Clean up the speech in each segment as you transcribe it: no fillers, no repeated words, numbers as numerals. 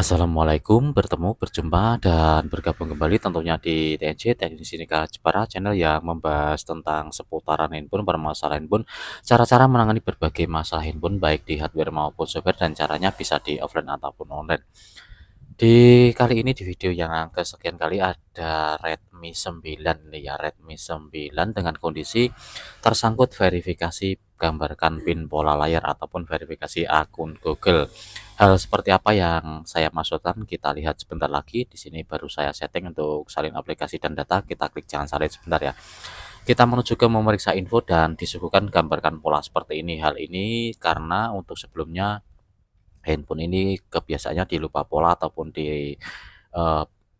Assalamualaikum, berjumpa dan bergabung kembali tentunya di TNC Teknisi Nikah Jepara channel yang membahas tentang seputaran handphone, permasalahan handphone, cara-cara menangani berbagai masalah handphone baik di hardware maupun software dan caranya bisa di offline ataupun online. Di kali ini di video yang kesekian kali ada Redmi 9 nih ya, Redmi 9 dengan kondisi tersangkut verifikasi gambarkan PIN pola layar ataupun verifikasi akun Google. Hal seperti apa yang saya maksudkan kita lihat sebentar lagi. Di sini baru saya setting untuk salin aplikasi dan data, kita klik jangan salin sebentar ya. Kita menuju ke memeriksa info dan disuguhkan gambarkan pola seperti ini. Hal ini karena untuk sebelumnya handphone ini kebiasaannya dilupa pola ataupun di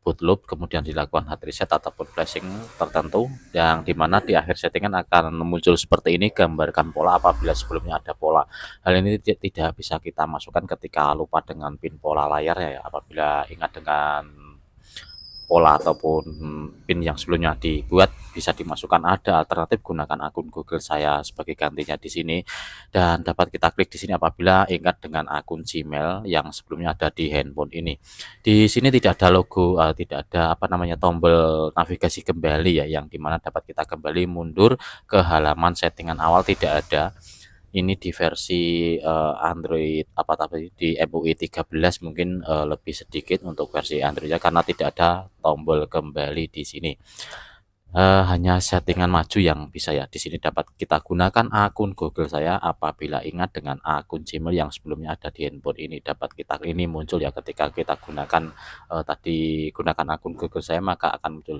boot loop kemudian dilakukan hard reset ataupun flashing tertentu yang dimana di akhir settingan akan muncul seperti ini gambarkan pola apabila sebelumnya ada pola. Hal ini tidak bisa kita masukkan ketika lupa dengan pin pola layar ya, apabila ingat dengan pola ataupun PIN yang sebelumnya dibuat bisa dimasukkan. Ada alternatif, gunakan akun Google saya sebagai gantinya di sini dan dapat kita klik di sini apabila ingat dengan akun Gmail yang sebelumnya ada di handphone ini. Di sini tidak ada logo, tidak ada apa namanya tombol navigasi kembali ya, yang dimana dapat kita kembali mundur ke halaman settingan awal, tidak ada. Ini di versi Android apa tadi di MUI 13 mungkin lebih sedikit untuk versi Androidnya karena tidak ada tombol kembali di sini. Hanya settingan maju yang bisa ya. Di sini dapat kita gunakan akun Google saya apabila ingat dengan akun Gmail yang sebelumnya ada di handphone ini, dapat kita ini muncul ya ketika kita gunakan tadi gunakan akun Google saya, maka akan muncul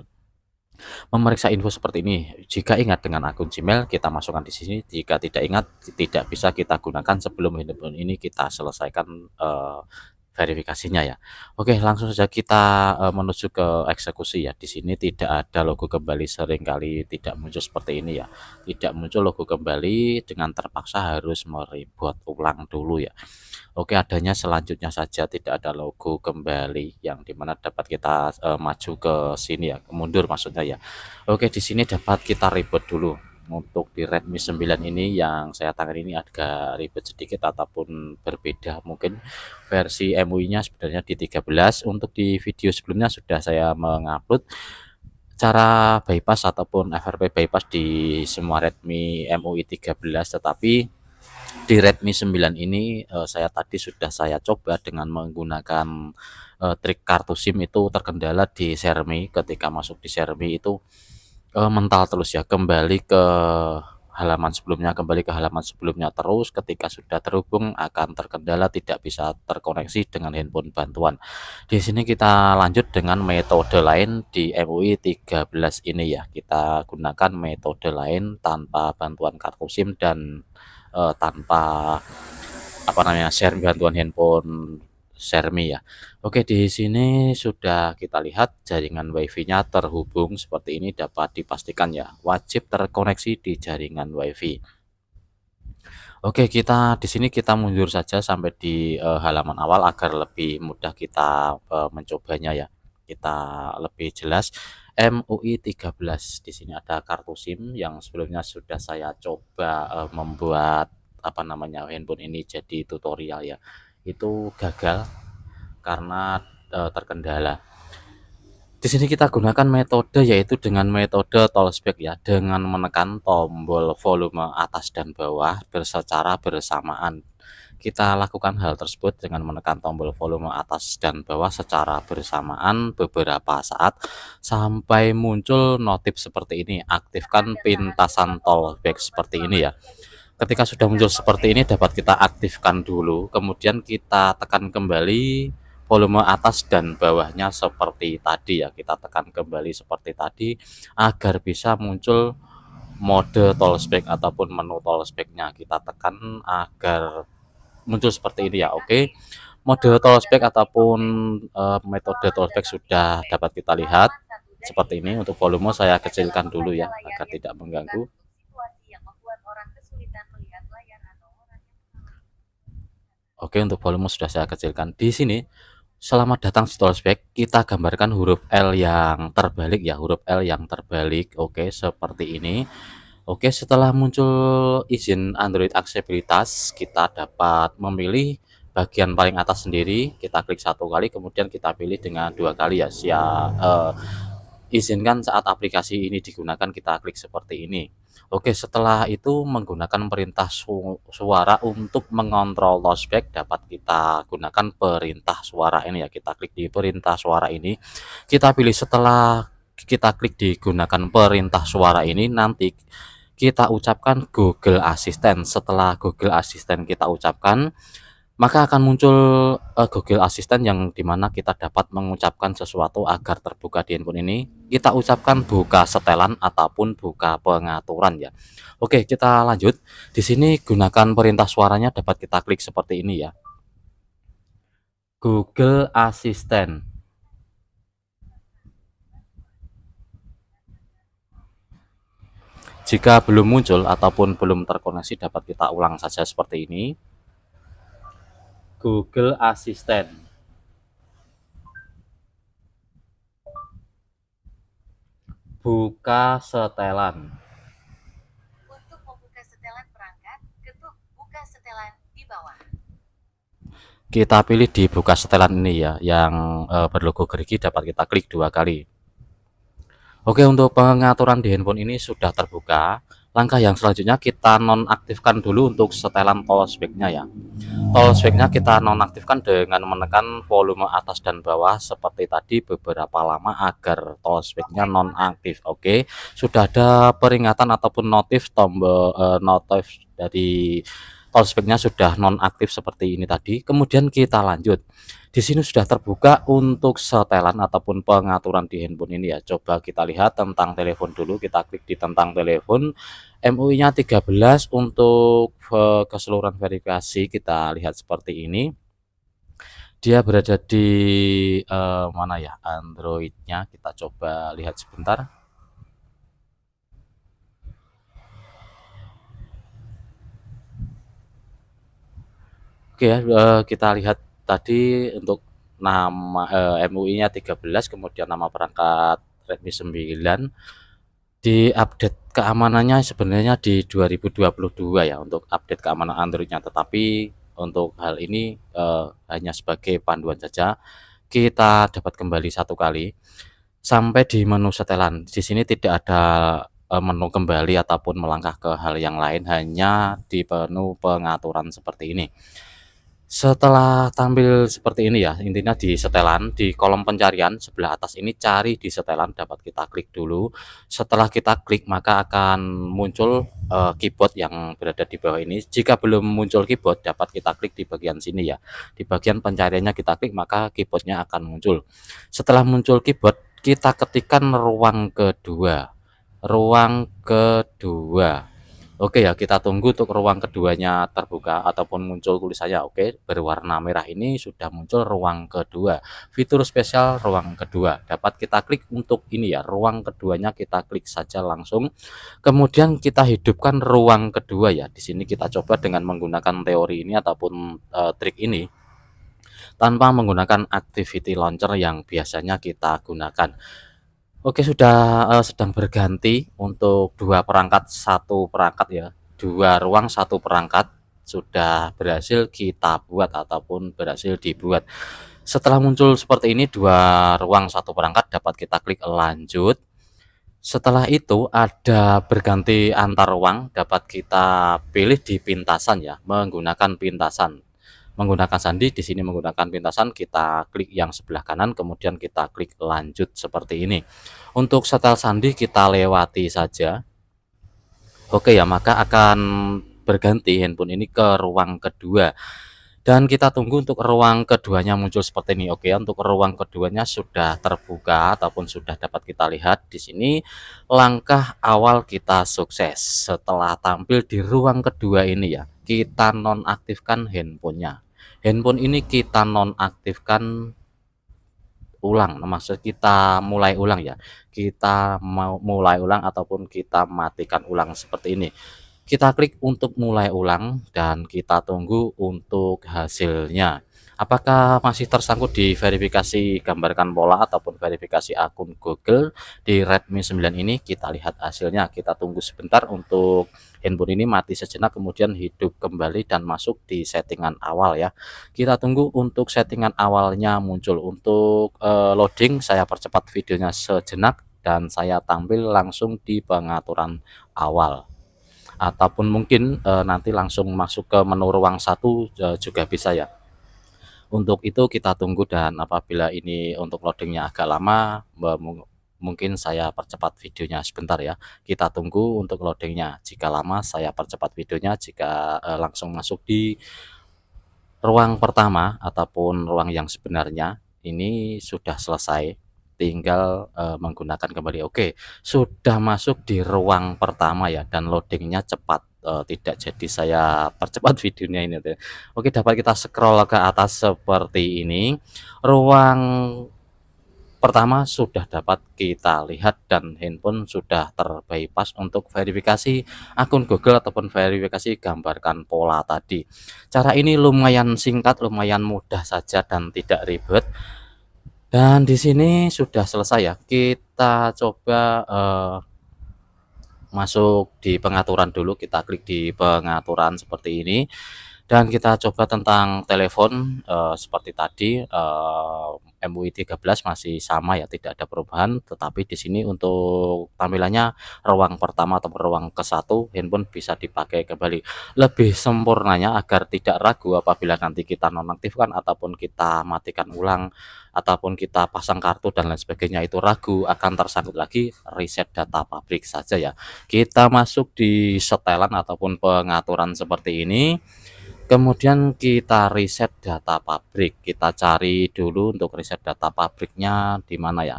memeriksa info seperti ini. Jika ingat dengan akun Gmail, kita masukkan di sini. Jika tidak ingat, tidak bisa kita gunakan sebelum handphone ini kita selesaikan verifikasinya ya. Oke, langsung saja kita menuju ke eksekusi ya. Di sini tidak ada logo kembali, seringkali tidak muncul seperti ini ya. Tidak muncul logo kembali, dengan terpaksa harus mereboot ulang dulu ya. Oke, adanya selanjutnya saja tidak ada logo kembali yang dimana dapat kita maju ke sini ya, mundur maksudnya ya. Oke, di sini dapat kita reboot dulu. Untuk di Redmi 9 ini yang saya tangani ini agak ribet sedikit ataupun berbeda, mungkin versi MUI-nya sebenarnya di 13. Untuk di video sebelumnya sudah saya mengupload cara bypass ataupun FRP bypass di semua Redmi MUI 13, tetapi di Redmi 9 ini saya tadi sudah saya coba dengan menggunakan trik kartu SIM, itu terkendala di Xiaomi. Ketika masuk di Xiaomi itu mental terus ya, kembali ke halaman sebelumnya terus. Ketika sudah terhubung akan terkendala, tidak bisa terkoneksi dengan handphone bantuan. Di sini kita lanjut dengan metode lain di MUI 13 ini ya. Kita gunakan metode lain tanpa bantuan kartu SIM dan tanpa apa namanya share bantuan handphone Xiaomi ya. Oke, di sini sudah kita lihat jaringan WiFi-nya terhubung seperti ini, dapat dipastikan ya wajib terkoneksi di jaringan WiFi. Oke, kita di sini kita mundur saja sampai di halaman awal agar lebih mudah kita mencobanya ya. Kita lebih jelas. MUI 13 di sini ada kartu SIM yang sebelumnya sudah saya coba membuat apa namanya handphone ini jadi tutorial ya. Itu gagal karena terkendala. Di sini kita gunakan metode yaitu dengan metode Tollback ya, dengan menekan tombol volume atas dan bawah secara bersamaan. Kita lakukan hal tersebut dengan menekan tombol volume atas dan bawah secara bersamaan beberapa saat sampai muncul notif seperti ini, aktifkan pintasan Tollback seperti ini ya. Ketika sudah muncul seperti ini dapat kita aktifkan dulu, kemudian kita tekan kembali volume atas dan bawahnya seperti tadi ya, kita tekan kembali seperti tadi agar bisa muncul mode Tollback ataupun menu Tollback-nya, kita tekan agar muncul seperti ini ya. Oke, mode Tollback ataupun metode Tollback sudah dapat kita lihat seperti ini. Untuk volume saya kecilkan dulu ya agar tidak mengganggu. Oke, untuk volume sudah saya kecilkan. Di sini selamat datang di Tollback, kita gambarkan huruf L yang terbalik ya, huruf L yang terbalik. Oke, seperti ini. Oke, setelah muncul izin Android aksesibilitas, kita dapat memilih bagian paling atas sendiri, kita klik satu kali, kemudian kita pilih dengan dua kali ya. Izinkan saat aplikasi ini digunakan, kita klik seperti ini. Oke, setelah itu menggunakan perintah suara untuk mengontrol touchback, dapat kita gunakan perintah suara ini ya. Kita klik di perintah suara ini, kita pilih. Setelah kita klik digunakan perintah suara ini, nanti kita ucapkan Google Assistant. Setelah Google Assistant kita ucapkan, maka akan muncul Google Assistant yang dimana kita dapat mengucapkan sesuatu agar terbuka di handphone ini. Kita ucapkan buka setelan ataupun buka pengaturan ya. Oke, kita lanjut. Di sini gunakan perintah suaranya, dapat kita klik seperti ini ya. Google Assistant. Jika belum muncul ataupun belum terkoneksi, dapat kita ulang saja seperti ini. Google Assistant. Buka setelan. Untuk membuka setelan perangkat, ketuk buka setelan di bawah. Kita pilih di buka setelan ini ya, yang berlogo gerigi, dapat kita klik dua kali. Oke, untuk pengaturan di handphone ini sudah terbuka. Langkah yang selanjutnya kita nonaktifkan dulu untuk setelan touchback-nya ya. Touchback-nya kita nonaktifkan dengan menekan volume atas dan bawah seperti tadi beberapa lama agar touchback-nya nonaktif. Oke, sudah ada peringatan ataupun notif tombol notif dari touchback-nya sudah nonaktif seperti ini tadi. Kemudian kita lanjut. Di sini sudah terbuka untuk setelan ataupun pengaturan di handphone ini ya. Coba kita lihat tentang telepon dulu, kita klik di tentang telepon. MUI-nya 13. Untuk keseluruhan verifikasi kita lihat seperti ini. Dia berada di mana ya, Android-nya. Kita coba lihat sebentar. Oke ya, kita lihat tadi untuk nama MUI-nya 13, kemudian nama perangkat Redmi 9. Di update keamanannya sebenarnya di 2022 ya untuk update keamanan Android-nya, tetapi untuk hal ini hanya sebagai panduan saja. Kita dapat kembali satu kali sampai di menu setelan. Di sini tidak ada menu kembali ataupun melangkah ke hal yang lain, hanya di menu pengaturan seperti ini. Setelah tampil seperti ini ya, intinya di setelan, di kolom pencarian sebelah atas ini cari di setelan, dapat kita klik dulu. Setelah kita klik maka akan muncul keyboard yang berada di bawah ini. Jika belum muncul keyboard, dapat kita klik di bagian sini ya. Di bagian pencariannya kita klik, maka keyboardnya akan muncul. Setelah muncul keyboard, kita ketikkan ruang kedua. Ruang kedua. Oke ya, kita tunggu untuk ruang keduanya terbuka ataupun muncul tulisannya. Oke, berwarna merah ini sudah muncul ruang kedua. Fitur spesial ruang kedua. Dapat kita klik untuk ini ya, ruang keduanya kita klik saja langsung. Kemudian kita hidupkan ruang kedua ya. Di sini kita coba dengan menggunakan teori ini ataupun trik ini tanpa menggunakan activity launcher yang biasanya kita gunakan. Oke, sudah sedang berganti untuk dua perangkat satu perangkat ya, dua ruang satu perangkat sudah berhasil kita buat ataupun berhasil dibuat. Setelah muncul seperti ini dua ruang satu perangkat, dapat kita klik lanjut. Setelah itu ada berganti antar ruang, dapat kita pilih di pintasan ya, menggunakan pintasan. Menggunakan sandi, di sini menggunakan pintasan, kita klik yang sebelah kanan, kemudian kita klik lanjut seperti ini. Untuk setel sandi kita lewati saja. Oke ya, maka akan berganti handphone ini ke ruang kedua. Dan kita tunggu untuk ruang keduanya muncul seperti ini. Oke, untuk ruang keduanya sudah terbuka ataupun sudah dapat kita lihat di sini. Langkah awal kita sukses. Setelah tampil di ruang kedua ini ya, kita nonaktifkan handphonenya. Handphone ini kita nonaktifkan ulang, maksud kita mulai ulang ya. Kita mau mulai ulang ataupun kita matikan ulang seperti ini. Kita klik untuk mulai ulang dan kita tunggu untuk hasilnya. Apakah masih tersangkut di verifikasi gambarkan pola ataupun verifikasi akun Google di Redmi 9 ini? Kita lihat hasilnya. Kita tunggu sebentar untuk handphone ini mati sejenak kemudian hidup kembali dan masuk di settingan awal ya. Kita tunggu untuk settingan awalnya muncul. Untuk loading saya percepat videonya sejenak dan saya tampil langsung di pengaturan awal. Ataupun mungkin nanti langsung masuk ke menu ruang satu juga bisa ya. Untuk itu kita tunggu dan apabila ini untuk loadingnya agak lama, mungkin saya percepat videonya sebentar ya. Kita tunggu untuk loadingnya. Jika lama saya percepat videonya, jika langsung masuk di ruang pertama ataupun ruang yang sebenarnya ini sudah selesai. Tinggal menggunakan kembali. Oke, sudah masuk di ruang pertama ya dan loadingnya cepat. Tidak jadi saya percepat videonya ini tuh. Oke, dapat kita scroll ke atas seperti ini. Ruang pertama sudah dapat kita lihat dan handphone sudah terbypass untuk verifikasi akun Google ataupun verifikasi gambarkan pola tadi. Cara ini lumayan singkat, lumayan mudah saja dan tidak ribet. Dan di sini sudah selesai ya. Kita coba masuk di pengaturan dulu, kita klik di pengaturan seperti ini dan kita coba tentang telepon seperti tadi MUI 13 masih sama ya, tidak ada perubahan, tetapi di sini untuk tampilannya ruang pertama atau ruang ke-1 handphone bisa dipakai kembali. Lebih sempurnanya agar tidak ragu apabila nanti kita nonaktifkan ataupun kita matikan ulang ataupun kita pasang kartu dan lain sebagainya itu ragu akan tersangkut lagi, reset data pabrik saja ya. Kita masuk di setelan ataupun pengaturan seperti ini. Kemudian kita reset data pabrik. Kita cari dulu untuk reset data pabriknya di mana ya.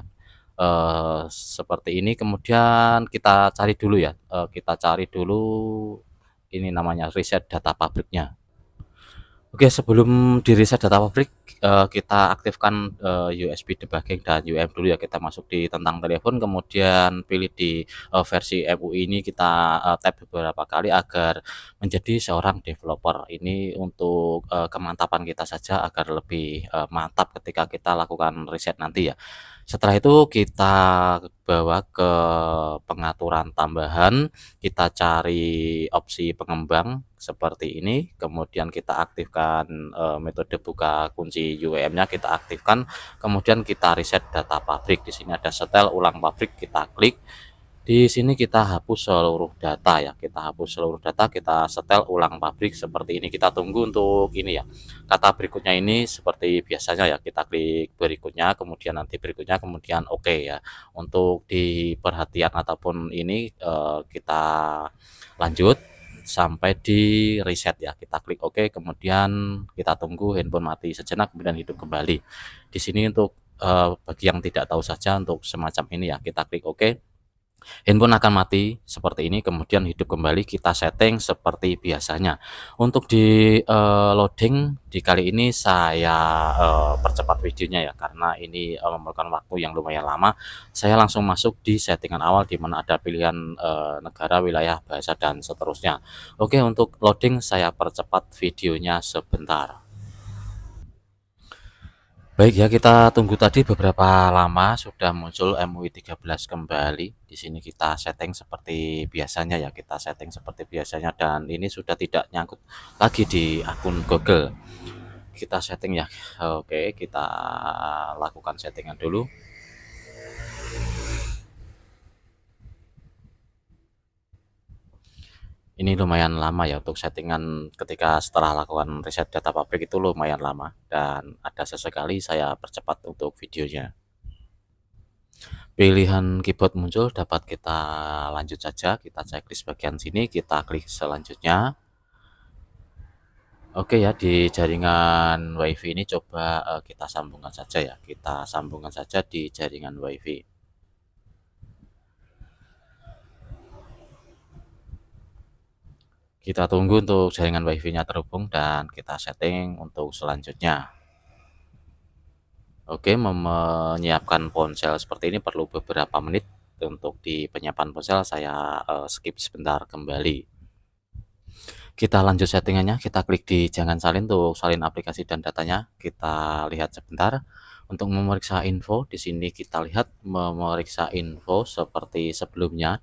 Seperti ini. Kemudian kita cari dulu ya. Kita cari dulu ini namanya reset data pabriknya. Oke, sebelum di-reset data pabrik, kita aktifkan USB debugging dan UM dulu ya. Kita masuk di tentang telepon, kemudian pilih di versi MUI ini kita tap beberapa kali agar menjadi seorang developer. Ini untuk kemantapan kita saja agar lebih mantap ketika kita lakukan reset nanti ya. Setelah itu kita bawa ke pengaturan tambahan, kita cari opsi pengembang seperti ini, kemudian kita aktifkan metode buka kunci UEM-nya kita aktifkan, kemudian kita reset data pabrik. Di sini ada setel ulang pabrik, kita klik. Di sini kita hapus seluruh data ya, kita hapus seluruh data, kita setel ulang pabrik seperti ini. Kita tunggu untuk ini ya. Kata berikutnya ini seperti biasanya ya, kita klik berikutnya, kemudian nanti berikutnya, kemudian oke ya. Untuk di perhatian ataupun ini kita lanjut sampai di reset ya. Kita klik oke, kemudian kita tunggu handphone mati sejenak kemudian hidup kembali. Di sini untuk bagi yang tidak tahu saja untuk semacam ini ya, kita klik oke. Handphone akan mati seperti ini kemudian hidup kembali, kita setting seperti biasanya. Untuk di loading di kali ini saya percepat videonya ya karena ini memerlukan waktu yang lumayan lama. Saya langsung masuk di settingan awal di mana ada pilihan negara, wilayah, bahasa dan seterusnya. Oke, untuk loading saya percepat videonya sebentar. Baik ya, kita tunggu tadi beberapa lama sudah muncul MUI 13 kembali. Di sini kita setting seperti biasanya ya, kita setting seperti biasanya dan ini sudah tidak nyangkut lagi di akun Google. Kita setting ya. Oke, kita lakukan settingan dulu. Ini lumayan lama ya untuk settingan ketika setelah lakukan reset data pabrik itu lumayan lama dan ada sesekali saya percepat untuk videonya. Pilihan keyboard muncul dapat kita lanjut saja, kita checklist bagian sini, kita klik selanjutnya. Oke ya, di jaringan WiFi ini coba kita sambungkan saja ya, kita sambungkan saja di jaringan WiFi. Kita tunggu untuk jaringan WiFi-nya terhubung dan kita setting untuk selanjutnya. Oke, menyiapkan ponsel seperti ini perlu beberapa menit. Untuk di penyiapan ponsel saya skip sebentar kembali. Kita lanjut settingannya, kita klik di jangan salin untuk salin aplikasi dan datanya. Kita lihat sebentar. Untuk memeriksa info, di sini kita lihat memeriksa info seperti sebelumnya.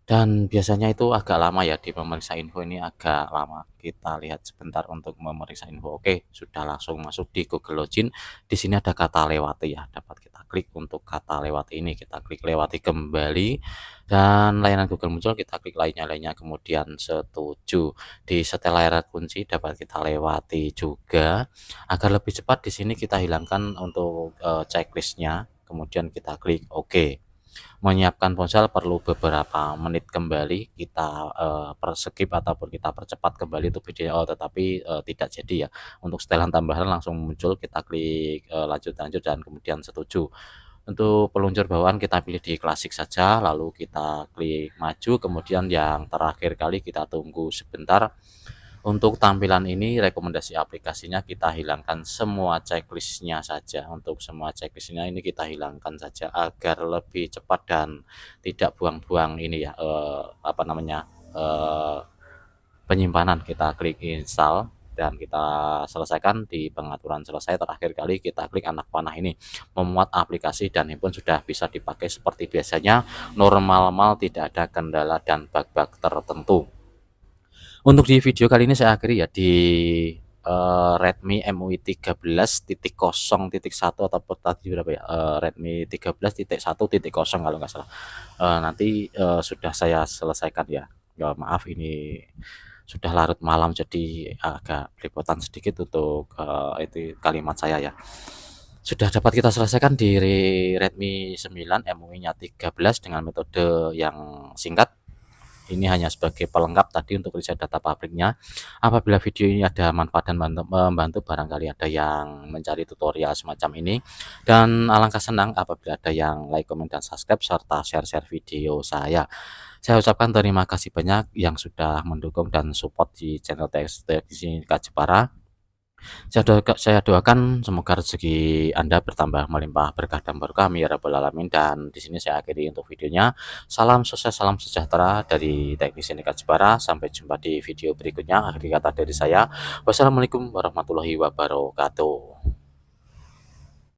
Dan biasanya itu agak lama ya, di memeriksa info ini agak lama. Kita lihat sebentar untuk memeriksa info. Oke, sudah langsung masuk di Google Login. Di sini ada kata lewati ya, dapat kita klik untuk kata lewati ini. Kita klik lewati kembali dan layanan Google muncul, kita klik lainnya, kemudian setuju. Di setel layar kunci dapat kita lewati juga. Agar lebih cepat di sini kita hilangkan untuk checklistnya, kemudian kita klik OK. Menyiapkan ponsel perlu beberapa menit kembali, kita skip ataupun kita percepat kembali untuk videonya, tetapi tidak jadi ya. Untuk setelan tambahan langsung muncul, kita klik lanjut dan kemudian setuju. Untuk peluncur bawaan kita pilih di klasik saja, lalu kita klik maju, kemudian yang terakhir kali kita tunggu sebentar. Untuk tampilan ini rekomendasi aplikasinya kita hilangkan semua checklistnya saja. Untuk semua checklistnya ini kita hilangkan saja agar lebih cepat dan tidak buang-buang ini ya, apa namanya, penyimpanan. Kita klik install dan kita selesaikan di pengaturan selesai. Terakhir kali kita klik anak panah ini, memuat aplikasi dan handphone sudah bisa dipakai seperti biasanya, normal, tidak ada kendala dan bug-bug tertentu. Untuk di video kali ini saya akhiri ya di Redmi MUI 13.0.1 atau tadi berapa ya, Redmi 13.1.0 kalau nggak salah. Nanti sudah saya selesaikan ya. Maaf ini sudah larut malam jadi agak belepotan sedikit untuk itu kalimat saya ya. Sudah dapat kita selesaikan di Redmi 9 MUI-nya 13 dengan metode yang singkat. Ini hanya sebagai pelengkap tadi untuk riset data pabriknya. Apabila video ini ada manfaat dan membantu, barangkali ada yang mencari tutorial semacam ini. Dan alangkah senang apabila ada yang like, komen, dan subscribe, serta share-share video saya. Saya ucapkan terima kasih banyak yang sudah mendukung dan support di channel Teknisi Jepara. Saya doakan semoga rezeki Anda bertambah melimpah berkah dan berkah ya rabbal alamin. Dan di sini saya akhiri untuk videonya. Salam sukses, salam sejahtera dari Teknisi Jepara. Sampai jumpa di video berikutnya. Akhir kata dari saya, wassalamualaikum warahmatullahi wabarakatuh.